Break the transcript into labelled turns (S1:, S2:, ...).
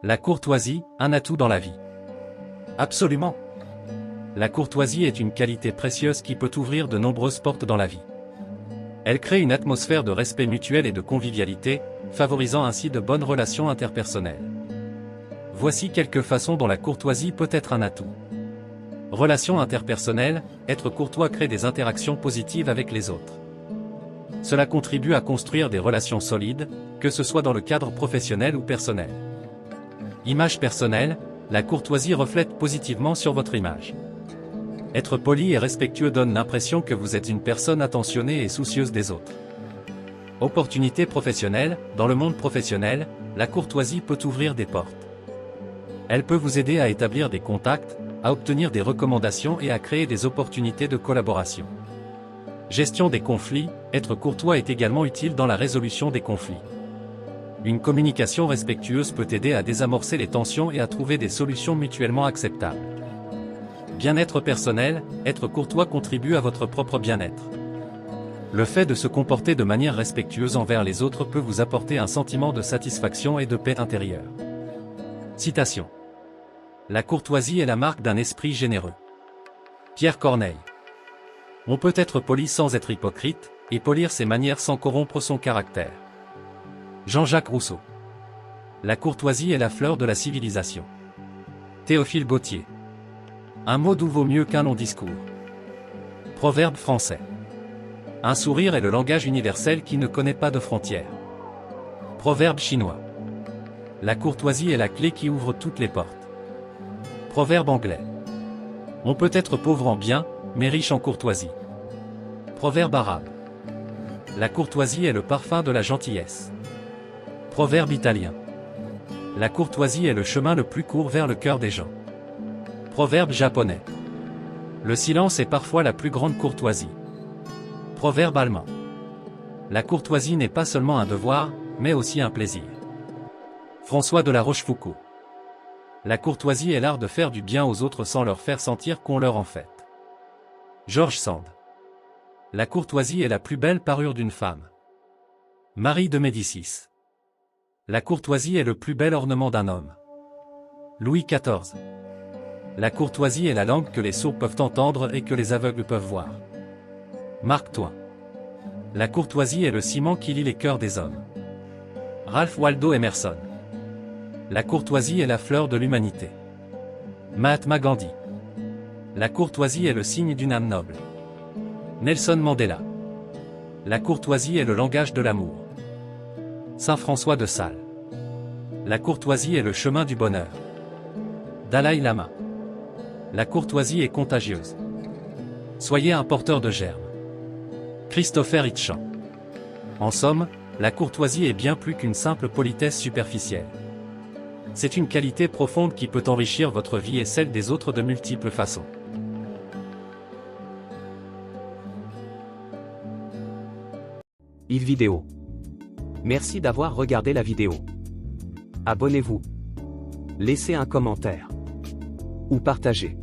S1: La courtoisie, un atout dans la vie. Absolument. La courtoisie est une qualité précieuse qui peut ouvrir de nombreuses portes dans la vie. Elle crée une atmosphère de respect mutuel et de convivialité, favorisant ainsi de bonnes relations interpersonnelles. Voici quelques façons dont la courtoisie peut être un atout. Relations interpersonnelles, être courtois crée des interactions positives avec les autres. Cela contribue à construire des relations solides, que ce soit dans le cadre professionnel ou personnel. Image personnelle, la courtoisie reflète positivement sur votre image. Être poli et respectueux donne l'impression que vous êtes une personne attentionnée et soucieuse des autres. Opportunités professionnelles, dans le monde professionnel, la courtoisie peut ouvrir des portes. Elle peut vous aider à établir des contacts, à obtenir des recommandations et à créer des opportunités de collaboration. Gestion des conflits, être courtois est également utile dans la résolution des conflits. Une communication respectueuse peut aider à désamorcer les tensions et à trouver des solutions mutuellement acceptables. Bien-être personnel, être courtois contribue à votre propre bien-être. Le fait de se comporter de manière respectueuse envers les autres peut vous apporter un sentiment de satisfaction et de paix intérieure. Citation. La courtoisie est la marque d'un esprit généreux. Pierre Corneille. On peut être poli sans être hypocrite, et polir ses manières sans corrompre son caractère. Jean-Jacques Rousseau. La courtoisie est la fleur de la civilisation. Théophile Gautier. Un mot doux vaut mieux qu'un long discours. Proverbe français. Un sourire est le langage universel qui ne connaît pas de frontières. Proverbe chinois. La courtoisie est la clé qui ouvre toutes les portes. Proverbe anglais. On peut être pauvre en bien, mais riche en courtoisie. Proverbe arabe. La courtoisie est le parfum de la gentillesse. Proverbe italien. La courtoisie est le chemin le plus court vers le cœur des gens. Proverbe japonais. Le silence est parfois la plus grande courtoisie. Proverbe allemand. La courtoisie n'est pas seulement un devoir, mais aussi un plaisir. François de La Rochefoucauld. La courtoisie est l'art de faire du bien aux autres sans leur faire sentir qu'on leur en fait. George Sand. La courtoisie est la plus belle parure d'une femme. Marie de Médicis. La courtoisie est le plus bel ornement d'un homme. Louis XIV. La courtoisie est la langue que les sourds peuvent entendre et que les aveugles peuvent voir. Mark Twain. La courtoisie est le ciment qui lie les cœurs des hommes. Ralph Waldo Emerson. La courtoisie est la fleur de l'humanité. Mahatma Gandhi. La courtoisie est le signe d'une âme noble. Nelson Mandela. La courtoisie est le langage de l'amour. Saint François de Sales. La courtoisie est le chemin du bonheur. Dalai Lama. La courtoisie est contagieuse. Soyez un porteur de germes. Christopher Hitchens. En somme, la courtoisie est bien plus qu'une simple politesse superficielle. C'est une qualité profonde qui peut enrichir votre vie et celle des autres de multiples façons.
S2: Vidéo. Merci d'avoir regardé la vidéo. Abonnez-vous. Laissez un commentaire. Ou partagez.